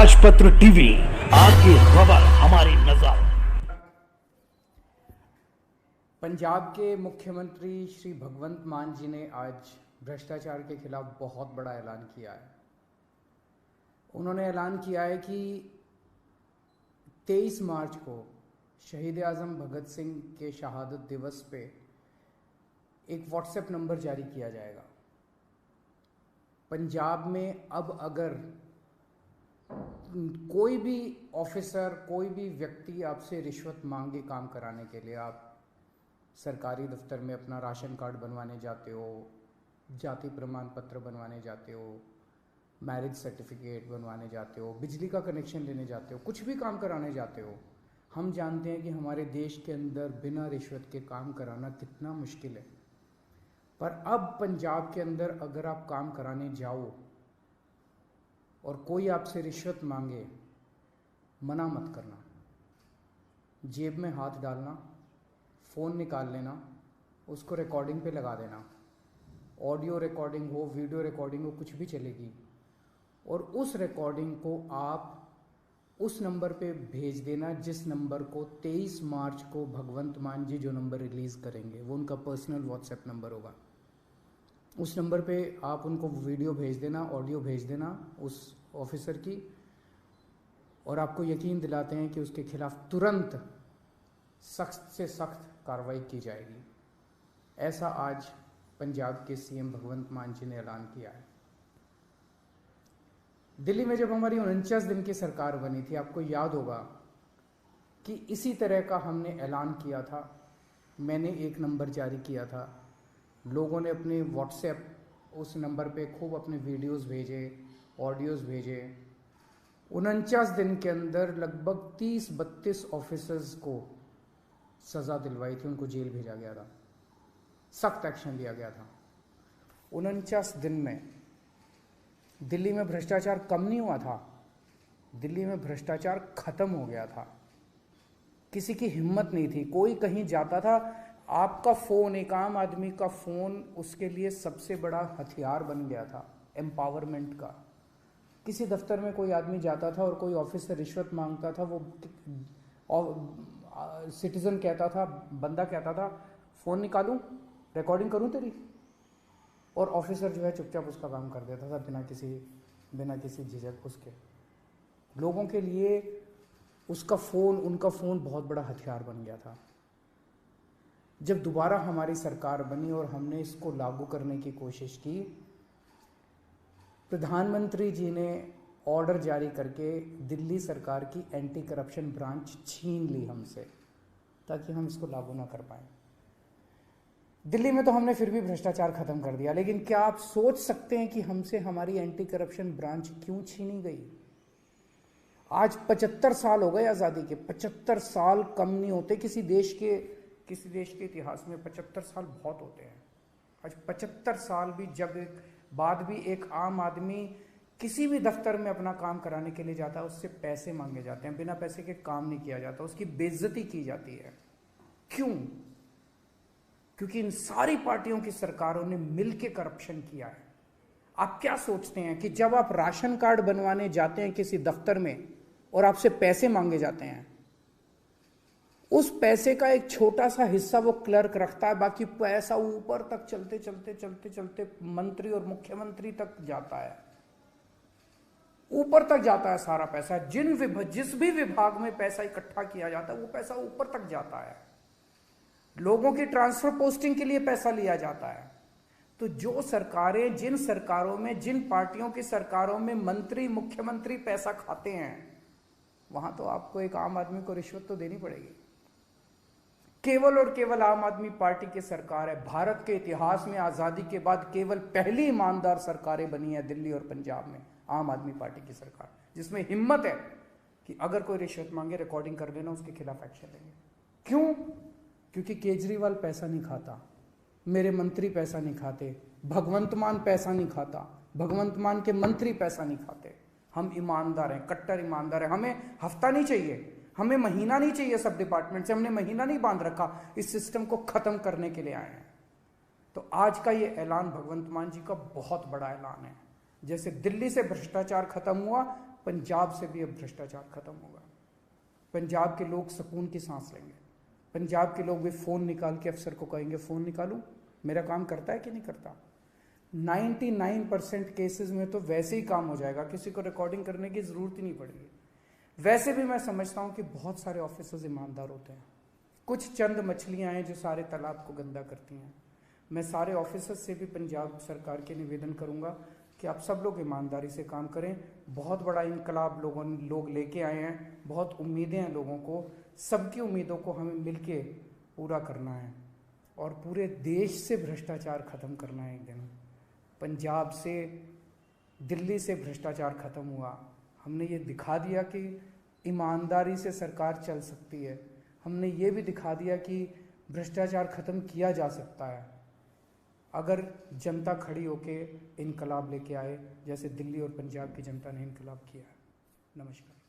राजपत्र टीवी, आपकी खबर हमारी नजर। पंजाब के मुख्यमंत्री श्री भगवंत मान जी ने आज भ्रष्टाचार के खिलाफ बहुत बड़ा ऐलान किया है। उन्होंने ऐलान किया है कि 23 मार्च को शहीद आजम भगत सिंह के शहादत दिवस पे एक व्हाट्सएप नंबर जारी किया जाएगा। पंजाब में अब अगर कोई भी ऑफिसर, कोई भी व्यक्ति आपसे रिश्वत मांगे काम कराने के लिए, आप सरकारी दफ्तर में अपना राशन कार्ड बनवाने जाते हो, जाति प्रमाण पत्र बनवाने जाते हो, मैरिज सर्टिफिकेट बनवाने जाते हो, बिजली का कनेक्शन लेने जाते हो, कुछ भी काम कराने जाते हो, हम जानते हैं कि हमारे देश के अंदर बिना रिश्वत के काम कराना कितना मुश्किल है। पर अब पंजाब के अंदर अगर आप काम कराने जाओ और कोई आपसे रिश्वत मांगे, मना मत करना। जेब में हाथ डालना, फ़ोन निकाल लेना, उसको रिकॉर्डिंग पे लगा देना। ऑडियो रिकॉर्डिंग हो, वीडियो रिकॉर्डिंग हो, कुछ भी चलेगी। और उस रिकॉर्डिंग को आप उस नंबर पे भेज देना जिस नंबर को 23 मार्च को भगवंत मान जी जो नंबर रिलीज़ करेंगे, वो उनका पर्सनल व्हाट्सएप नंबर होगा। उस नंबर पे आप उनको वीडियो भेज देना, ऑडियो भेज देना उस ऑफिसर की, और आपको यकीन दिलाते हैं कि उसके खिलाफ तुरंत सख्त से सख्त कार्रवाई की जाएगी। ऐसा आज पंजाब के सीएम भगवंत मान जी ने ऐलान किया है। दिल्ली में जब हमारी 49 दिन की सरकार बनी थी, आपको याद होगा कि इसी तरह का हमने ऐलान किया था। मैंने एक नंबर जारी किया था, लोगों ने अपने व्हाट्सएप उस नंबर पे खूब अपने वीडियोस भेजे, ऑडियोज़ भेजे। 49 दिन के अंदर लगभग 30-32 ऑफिसर्स को सज़ा दिलवाई थी, उनको जेल भेजा गया था, सख्त एक्शन लिया गया था। 49 दिन में दिल्ली में भ्रष्टाचार कम नहीं हुआ था, दिल्ली में भ्रष्टाचार खत्म हो गया था। किसी की हिम्मत नहीं थी, कोई कहीं जाता था, आपका फ़ोन, एक आम आदमी का फ़ोन उसके लिए सबसे बड़ा हथियार बन गया था एम्पावरमेंट का। किसी दफ्तर में कोई आदमी जाता था और कोई ऑफिसर रिश्वत मांगता था, वो सिटीज़न कहता था, बंदा कहता था, फ़ोन निकालूं, रिकॉर्डिंग करूं तेरी, और ऑफिसर जो है चुपचाप उसका काम कर देता था बिना किसी झिझक उसके। लोगों के लिए उसका फ़ोन, उनका फ़ोन बहुत बड़ा हथियार बन गया था। जब दोबारा हमारी सरकार बनी और हमने इसको लागू करने की कोशिश की, प्रधानमंत्री जी ने ऑर्डर जारी करके दिल्ली सरकार की एंटी करप्शन ब्रांच छीन ली हमसे, ताकि हम इसको लागू ना कर पाए। दिल्ली में तो हमने फिर भी भ्रष्टाचार खत्म कर दिया, लेकिन क्या आप सोच सकते हैं कि हमसे हमारी एंटी करप्शन ब्रांच क्यों छीनी गई? आज 75 साल हो गए आज़ादी के। 75 साल कम नहीं होते किसी देश के इतिहास में। 75 साल बहुत होते हैं। आज 75 साल भी बाद भी एक आम आदमी किसी भी दफ्तर में अपना काम कराने के लिए जाता है, उससे पैसे मांगे जाते हैं, बिना पैसे के काम नहीं किया जाता, उसकी बेइज्जती की जाती है। क्यों? क्योंकि इन सारी पार्टियों की सरकारों ने मिलकर करप्शन किया है। आप क्या सोचते हैं कि जब आप राशन कार्ड बनवाने जाते हैं किसी दफ्तर में और आपसे पैसे मांगे जाते हैं, उस पैसे का एक छोटा सा हिस्सा वो क्लर्क रखता है, बाकी पैसा ऊपर तक चलते मंत्री और मुख्यमंत्री तक जाता है, ऊपर तक जाता है सारा पैसा। जिस भी विभाग में पैसा इकट्ठा किया जाता है, वो पैसा ऊपर तक जाता है। लोगों की ट्रांसफर पोस्टिंग के लिए पैसा लिया जाता है। तो जो सरकारें, जिन सरकारों में, जिन पार्टियों की सरकारों में मंत्री, मुख्यमंत्री पैसा खाते हैं, वहां तो आपको एक आम आदमी को रिश्वत तो देनी पड़ेगी। केवल और केवल आम आदमी पार्टी की सरकार है। भारत के इतिहास में आज़ादी के बाद केवल पहली ईमानदार सरकारें बनी है दिल्ली और पंजाब में, आम आदमी पार्टी की सरकार, जिसमें हिम्मत है कि अगर कोई रिश्वत मांगे, रिकॉर्डिंग कर देना, उसके खिलाफ एक्शन लेंगे। क्यों? क्योंकि केजरीवाल पैसा नहीं खाता, मेरे मंत्री पैसा नहीं खाते, भगवंत मान पैसा नहीं खाता, भगवंत मान के मंत्री पैसा नहीं खाते। हम ईमानदार हैं, कट्टर ईमानदार हैं। हमें हफ्ता नहीं चाहिए, हमें महीना नहीं चाहिए। सब डिपार्टमेंट से हमने महीना नहीं बांध रखा, इस सिस्टम को खत्म करने के लिए आए हैं। तो आज का ये ऐलान भगवंत मान जी का बहुत बड़ा ऐलान है। जैसे दिल्ली से भ्रष्टाचार खत्म हुआ, पंजाब से भी अब भ्रष्टाचार खत्म होगा। पंजाब के लोग सुकून की सांस लेंगे। पंजाब के लोग भी फ़ोन निकाल के अफसर को कहेंगे, फ़ोन निकालूं, मेरा काम करता है कि नहीं करता। 99% केसेस में तो वैसे ही काम हो जाएगा, किसी को रिकॉर्डिंग करने की ज़रूरत ही नहीं पड़ेगी। वैसे भी मैं समझता हूँ कि बहुत सारे ऑफिसर्स ईमानदार होते हैं, कुछ चंद मछलियाँ हैं जो सारे तालाब को गंदा करती हैं। मैं सारे ऑफिसर्स से भी पंजाब सरकार के निवेदन करूँगा कि आप सब लोग ईमानदारी से काम करें। बहुत बड़ा इनकलाब लोग लेके आए हैं, बहुत उम्मीदें हैं लोगों को, सबकी उम्मीदों को हमें मिलके पूरा करना है और पूरे देश से भ्रष्टाचार खत्म करना है। एक दिन पंजाब से, दिल्ली से भ्रष्टाचार खत्म हुआ। हमने ये दिखा दिया कि ईमानदारी से सरकार चल सकती है। हमने ये भी दिखा दिया कि भ्रष्टाचार खत्म किया जा सकता है अगर जनता खड़ी होके इनकलाब लेके आए, जैसे दिल्ली और पंजाब की जनता ने इनकलाब किया है। नमस्कार।